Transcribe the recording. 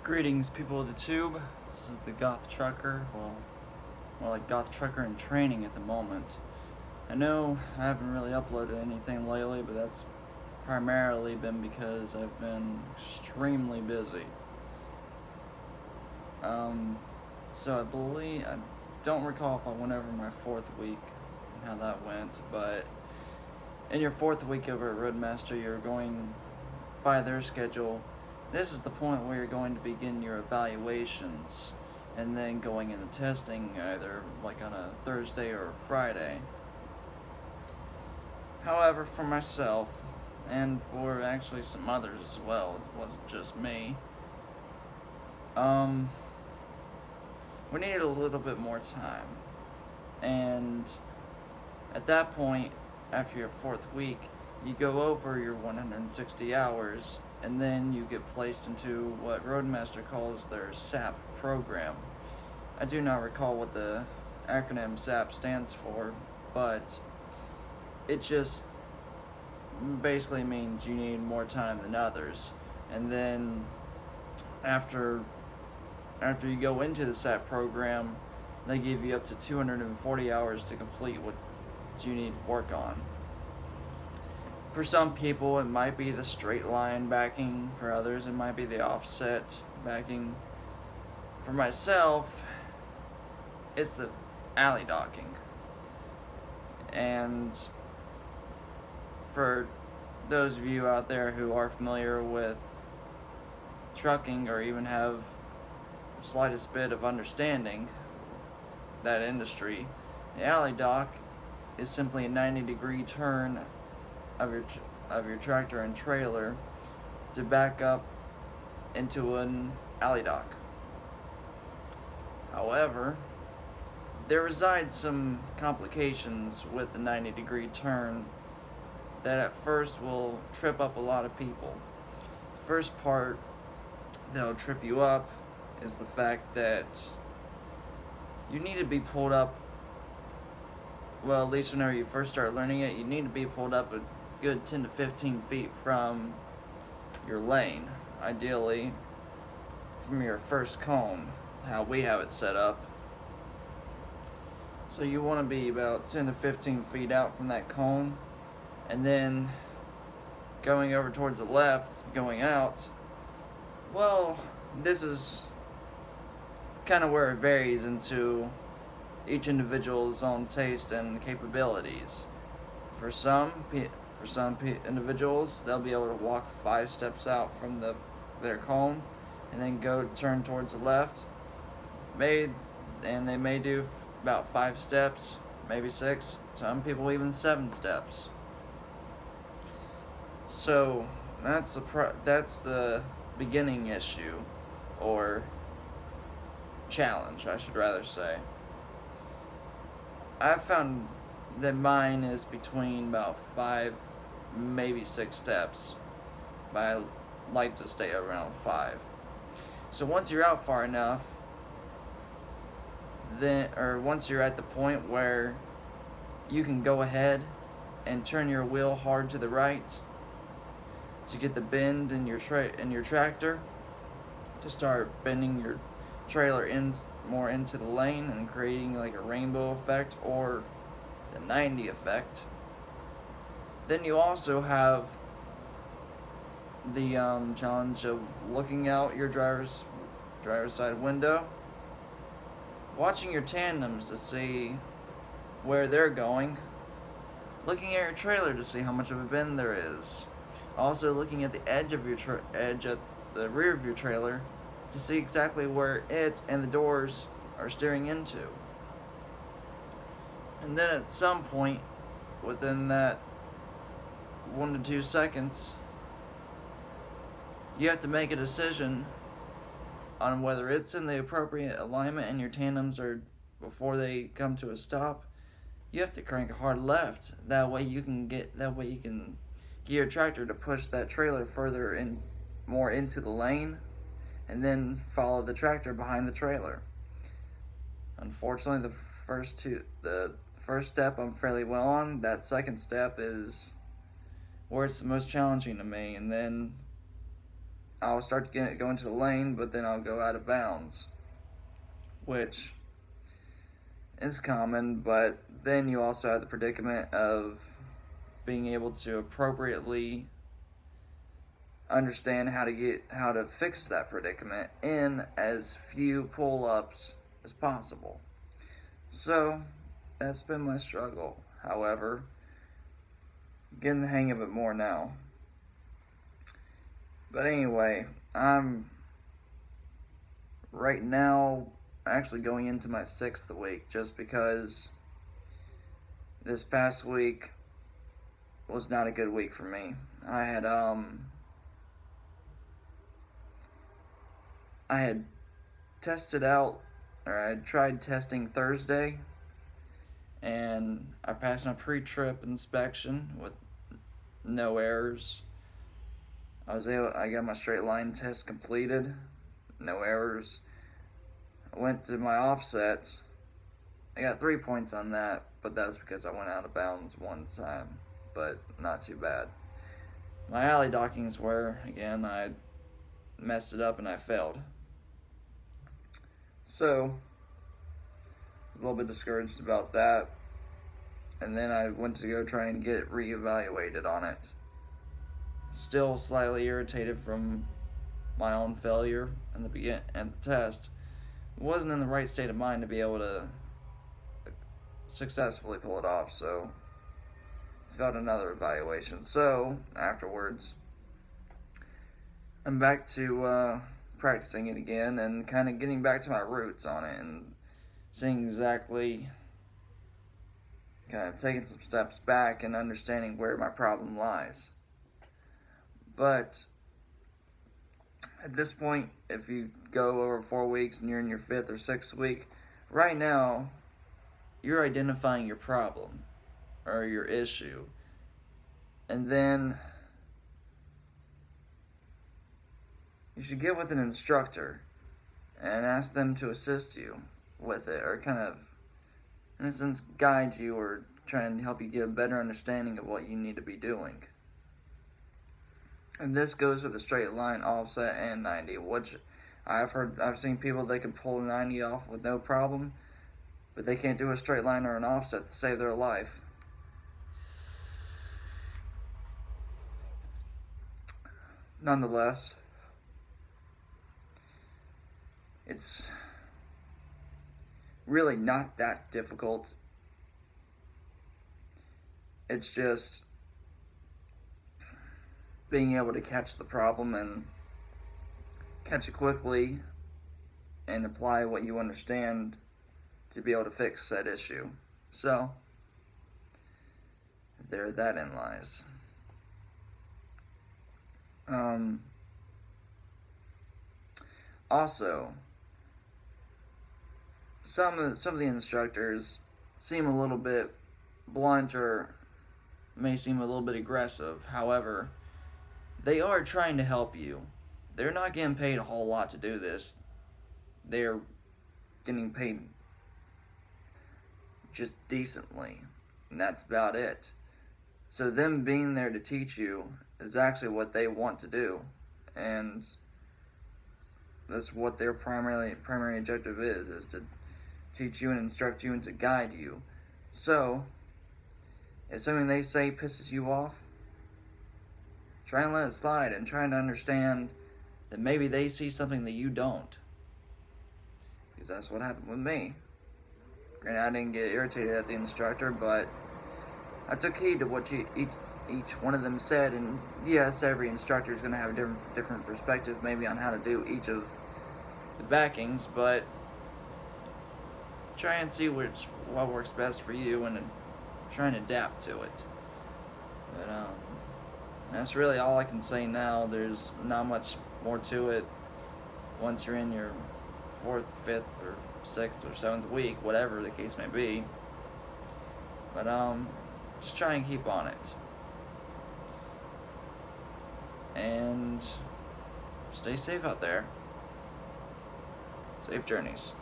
Greetings, people of the tube. This is the Goth Trucker. Well, more like Goth Trucker in training at the moment. I know I haven't really uploaded anything lately, but that's primarily been because I've been extremely busy. So I don't recall if I went over my 4th week and how that went, but in your 4th week over at Roadmaster, you're going by their schedule. This is the point where you're going to begin your evaluations and then going into testing either like on a Thursday or a Friday. However, for myself, and for actually some others as well, it wasn't just me, we needed a little bit more time. And at that point, after your 4th week, you go over your 160 hours, and then you get placed into what Roadmaster calls their SAP program. I do not recall what the acronym SAP stands for, but it just basically means you need more time than others. And then after you go into the SAP program, they give you up to 240 hours to complete what you need to work on. For some people, it might be the straight line backing. For others, it might be the offset backing. For myself, it's the alley docking. And for those of you out there who are familiar with trucking or even have the slightest bit of understanding that industry, the alley dock is simply a 90-degree turn of your tractor and trailer to back up into an alley dock. However, there resides some complications with the 90-degree turn that at first will trip up a lot of people. The first part that'll trip you up is the fact that you need to be pulled up, well, at least whenever you first start learning it, you need to be pulled up a good 10 to 15 feet from your lane, ideally from your first cone, how we have it set up. So you want to be about 10 to 15 feet out from that cone, and then going over towards the left, going out. Well, this is kind of where it varies into each individual's own taste and capabilities. For some individuals, they'll be able to walk 5 steps out from their cone and then turn towards the left. And they may do about 5 steps, maybe 6. Some people even 7 steps. So that's the beginning issue, or challenge, I should rather say. I've found that mine is between about 5, maybe 6 steps, but I like to stay around 5. So once you're out far enough, once you're at the point where you can go ahead and turn your wheel hard to the right to get the bend in your tractor, to start bending your trailer more into the lane and creating like a rainbow effect or the 90 effect. Then you also have the challenge of looking out your driver's side window, watching your tandems to see where they're going, looking at your trailer to see how much of a bend there is, also looking at the edge of your edge at the rear of your trailer to see exactly where it and the doors are steering into. And then at some point within that 1 to 2 seconds, you have to make a decision on whether it's in the appropriate alignment and your tandems are, before they come to a stop, you have to crank a hard left. That way you can get your tractor to push that trailer further in, more into the lane, and then follow the tractor behind the trailer. Unfortunately, the first step I'm fairly well on. That second step is where it's the most challenging to me, and then I'll start to go into the lane, but then I'll go out of bounds, which is common. But then you also have the predicament of being able to appropriately understand how to fix that predicament in as few pull-ups as possible. So that's been my struggle. However, getting the hang of it more now. But anyway, I'm right now actually going into my 6th week, just because this past week was not a good week for me. I had tested out, or I had tried testing Thursday, and I passed my pre-trip inspection with no errors. I got my straight line test completed, no errors. I went to my offsets. I got 3 points on that, but that's because I went out of bounds one time, but not too bad. My alley dockings were, again, I messed it up and I failed. So, I was a little bit discouraged about that. And then I went to go try and get it reevaluated on it. Still slightly irritated from my own failure in the test. Wasn't in the right state of mind to be able to successfully pull it off, so failed another evaluation. So afterwards, I'm back to practicing it again and kind of getting back to my roots on it and seeing exactly, kind of taking some steps back and understanding where my problem lies. But at this point, if you go over 4 weeks and you're in your 5th or 6th week, right now, you're identifying your problem or your issue. And then you should get with an instructor and ask them to assist you with it, or kind of, in a sense, guide you or try and help you get a better understanding of what you need to be doing. And this goes with the straight line, offset, and 90, which I've seen people that can pull a 90 off with no problem, but they can't do a straight line or an offset to save their life. Nonetheless, it's really not that difficult. It's just being able to catch the problem and catch it quickly and apply what you understand to be able to fix that issue. So, there that in lies. Also, some of the instructors seem a little bit blunt or may seem a little bit aggressive. However, they are trying to help you. They're not getting paid a whole lot to do this. They're getting paid just decently, and that's about it. So them being there to teach you is actually what they want to do, and that's what their primary objective is to teach you and instruct you and to guide you. So, if something they say pisses you off, try and let it slide and try to understand that maybe they see something that you don't. Because that's what happened with me. Granted, I didn't get irritated at the instructor, but I took heed to what each one of them said. And yes, every instructor is going to have a different perspective maybe on how to do each of the backings, but try and see what works best for you and try and adapt to it. But that's really all I can say now. There's not much more to it once you're in your 4th, 5th, or 6th, or 7th week, whatever the case may be. But just try and keep on it. And stay safe out there. Safe journeys.